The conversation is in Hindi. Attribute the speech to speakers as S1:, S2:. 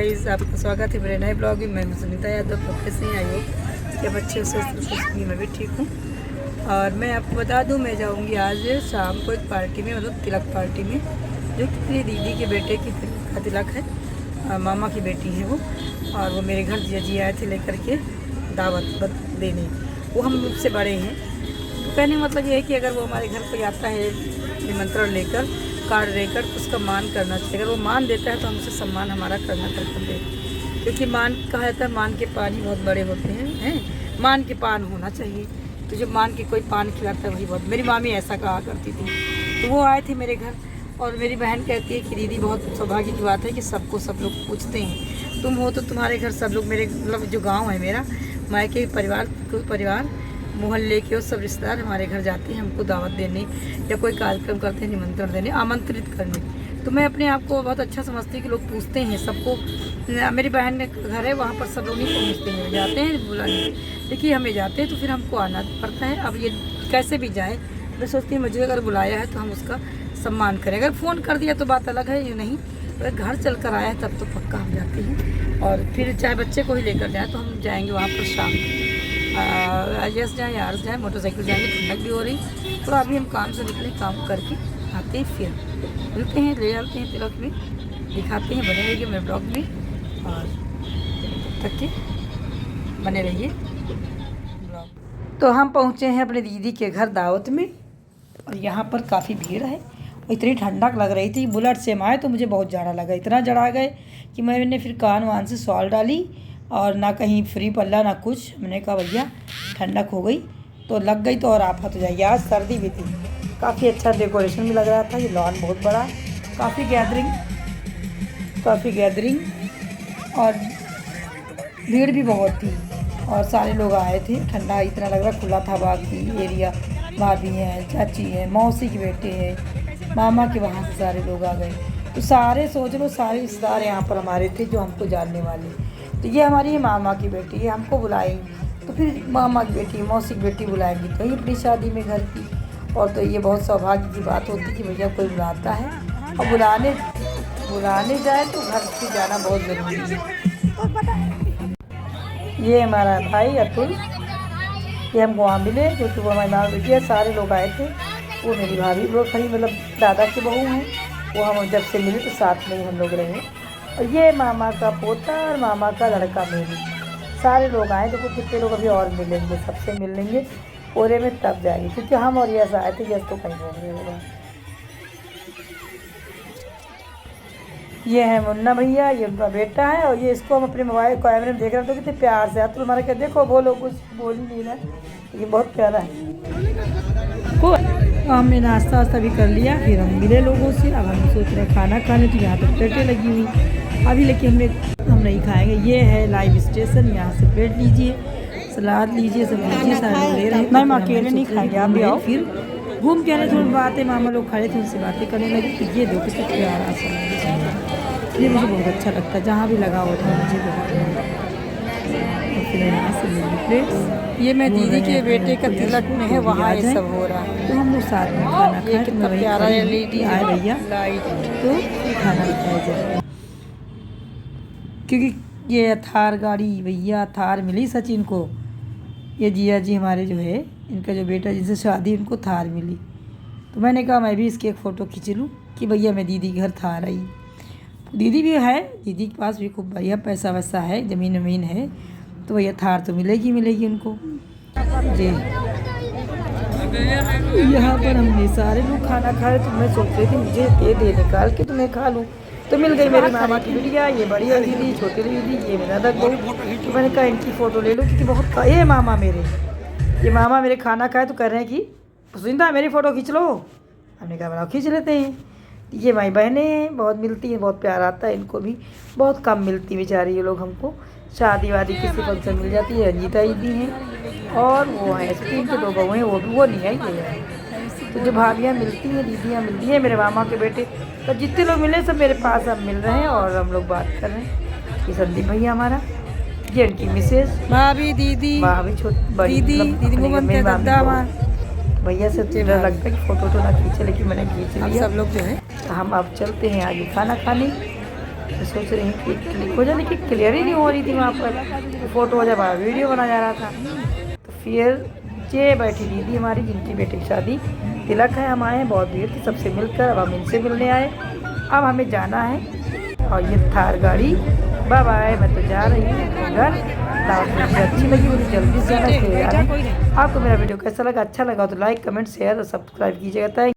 S1: गाइस, आपका स्वागत है मेरे नए ब्लॉग में। मैं सुनीता यादव। तो कैसे हैं? आई हो क्या बच्चे से मैं भी ठीक हूँ। और मैं आपको बता दूँ, मैं जाऊँगी आज शाम को एक पार्टी में, मतलब तिलक पार्टी में, जो कि मेरी दीदी के बेटे का तिलक है। मामा की बेटी है वो, और वो मेरे घर जी आए थे लेकर के दावत देने। वो हम मुझसे बड़े हैं, तो कहने का मतलब ये है कि अगर वो हमारे घर कोई आता है निमंत्रण लेकर, कार्ड लेकर, तो उसका मान करना चाहिए। अगर वो मान देता है तो हम उसे सम्मान हमारा करना कर्तव्य है, क्योंकि मान कहा जाता है मान के पान ही बहुत बड़े होते हैं। मान के पान होना चाहिए। तो जब मान के कोई पान खिलाता है वही बहुत। मेरी मामी ऐसा कहा करती थी। तो वो आए थे मेरे घर, और मेरी बहन कहती है कि दीदी बहुत सौभाग्य की बात है कि सबको सब लोग पूछते हैं, तुम हो तो तुम्हारे घर सब लोग, मेरे मतलब जो गाँव है मेरा, मायके परिवार मोहल्ले के और सब रिश्तेदार हमारे घर जाते हैं हमको दावत देने, या कोई कार्यक्रम करते हैं निमंत्रण देने, आमंत्रित करने। तो मैं अपने आप को बहुत अच्छा समझती हूँ कि लोग पूछते हैं सबको। मेरी बहन का घर है, वहाँ पर सब लोग नहीं पहुँचते हैं, जाते हैं बुलाने। देखिए हमें जाते हैं तो फिर हमको आना पड़ता है। अब ये कैसे भी जाए, मैं सोचती हूँ मुझे अगर बुलाया है तो हम उसका सम्मान करें। अगर फ़ोन कर दिया तो बात अलग है, ये नहीं, अगर घर चल कर आया है तब तो पक्का हम जाते हैं। और फिर चाहे बच्चे को ही लेकर जाए तो हम जाएँगे वहाँ पर शाम यस जाए यार जाए, मोटरसाइकिल जाएंगे, ठंडक भी हो रही। तो अभी हम काम से निकले, काम करके आते हैं, फिर मिलते हैं, ले जाते हैं तिलक में, दिखाते हैं। बने रहिए मेरे ब्लॉग में, और तक के बने रहिए ब्लॉग। तो हम पहुँचे हैं अपने दीदी के घर दावत में, और यहाँ पर काफ़ी भीड़ है। और इतनी ठंडक लग रही थी, बुलेट से हम आए तो मुझे बहुत जाड़ा लगा। इतना जड़ा गए कि मैंने फिर कान वान से सॉल डाली, और ना कहीं फ्री पल्ला ना कुछ। मैंने कहा भैया ठंडक हो गई तो लग गई तो और आफत हो जाएगी। आज सर्दी भी थी, काफ़ी अच्छा डेकोरेशन भी लग रहा था। ये लॉन बहुत बड़ा, काफ़ी गैदरिंग और भीड़ भी बहुत थी, और सारे लोग आए थे। ठंडा इतना लग रहा, खुला था बाकी एरिया। भाभी हैं, चाची हैं, मौसी के बेटे हैं, मामा के वहाँ से सारे लोग आ गए। तो सारे सोच लो, सारे रिश्तेदार यहाँ पर हमारे थे जो हमको जानने वाले। तो ये हमारी मामा की बेटी है, हमको बुलाएंगी तो फिर मामा की बेटी, मौसी की बेटी बुलाएंगी तो ये अपनी शादी में घर की। और तो ये बहुत सौभाग्य की बात होती है कि भैया कोई बुलाता है, और बुलाने जाए तो घर से जाना बहुत ज़रूरी है। ये हमारा भाई अतुल, ये हमको वहाँ मिले, क्योंकि वो हमारी माँ बेटी है। सारे लोग आए थे, वो मेरी भाभी लोग खड़ी, मतलब दादा की बहू हैं। वो हम जब से मिले तो साथ में ही हम लोग रहे। और ये मामा का पोता और मामा का लड़का मेरी, सारे लोग आए। देखो कितने लोग अभी और मिलेंगे, सबसे मिल लेंगे पूरे में तब जाएंगे, क्योंकि हम और यस आए थे। यस तो कहीं हो गए। ये है मुन्ना भैया, ये उनका बेटा है। और ये इसको हम अपने मोबाइल कैमरे में देख रहे थे, कितने प्यार से। अतुल हमारा क्या, देखो बोलो, कुछ बोल ही नहीं रहा, ये बहुत प्यारा है। हमने नाश्ता वास्ता भी कर लिया, फिर हम मिले लोगों से। अब हम सोच रहे खाना खाने, तो यहाँ पर प्लेटें लगी हुई अभी, लेकिन हम नहीं खाएंगे। ये है लाइव स्टेशन, यहाँ से प्लेट लीजिए, सलाद लीजिए, सब लीजिए, सारे लोग ले रहे हैं। मैं अकेले नहीं खाएंगे, आप भी आओ। फिर घूम के आने, थोड़ी बातें, मामा लोग खड़े थे, उनसे बातें करने लगे। तो ये देखो कितना प्यारा सा, ये मुझे बहुत अच्छा लगता है, जहाँ भी लगा होता है मुझे बहुत। फिर यहाँ से लेंगे प्लेट्स। ये मैं दीदी के बेटे का तिलक में है, वहाँ ये सब हो रहा है। तो हम लोग साथ में खाना खाए। कितना प्यारा LED आए भैया लाइट, तो खाना खाया जाए। क्योंकि ये थार गाड़ी, भैया थार मिली सचिन को। ये जिया जी हमारे जो है, इनका जो बेटा जिनसे शादी, उनको थार मिली। तो मैंने कहा मैं भी इसकी एक फ़ोटो खींच लूँ कि भैया मैं दीदी घर थार आई। दीदी भी है, दीदी के पास भी खूब भैया पैसा वैसा है, ज़मीन वमीन है, तो भैया थार तो मिलेगी उनको जी। यहाँ पर हमने सारे लोग खाना खाए, तो मैं सोच रही थी मुझे दे निकाल के तुम्हें खा लूँ। तो मिल गई मेरी मामा की बिटिया, ये बड़ी दीदी, छोटी दीदी, ये मेरा दादा बहू। तो मैंने कहा इनकी फ़ोटो ले लो, क्योंकि बहुत ये मामा मेरे खाना खाए तो कह रहे हैं कि सुनिंदा मेरी फ़ोटो खींच लो। हमने कहा बनाओ, खींच लेते हैं। ये भाई बहनें हैं, बहुत मिलती हैं, बहुत प्यार आता है इनको भी। बहुत कम मिलती बेचारी ये लोग हमको, शादी वादी किसी फंक्शन मिल जाती है। रंजीता दीदी हैं, और वो हैं स्टीम के 2 बहू हैं, वो नहीं आई है। तो जो भाभियाँ मिलती हैं, दीदियाँ मिलती हैं, मेरे मामा के बेटे, तो जितने लोग मिले सब मेरे पास अब मिल रहे हैं, और हम लोग बात कर रहे हैं। ये संदीप भैया हमारा, ये उनकी मिसेज, भाभी, दीदी, छोटी दीदी, दादा, भैया से डर लगता है कि फ़ोटो तो ना खींचे, लेकिन मैंने खींच लिया। सब लोग जो है, हम अब चलते हैं आगे खाना खाने। मैं सोच रही हूँ कि क्लिक हो जाए, लेकिन क्लियर ही नहीं हो रही थी वहाँ पर, फ़ोटो हो जाए वीडियो बना जा रहा था। तो फिर ये बैठी दीदी हमारी, जिनकी बेटी की शादी तिलक है, हम आए हैं, बहुत भीड़ थी, सबसे मिलकर अब हम इनसे मिलने आए। अब हमें जाना है और ये थार गाड़ी, बाय बाय, मैं तो जा रही हूँ घर। दावत मुझे अच्छी लगी, मुझे जल्दी से जाना है। आपको मेरा वीडियो कैसा लगा? अच्छा लगा तो लाइक कमेंट शेयर और सब्सक्राइब कीजिएगा। थैंक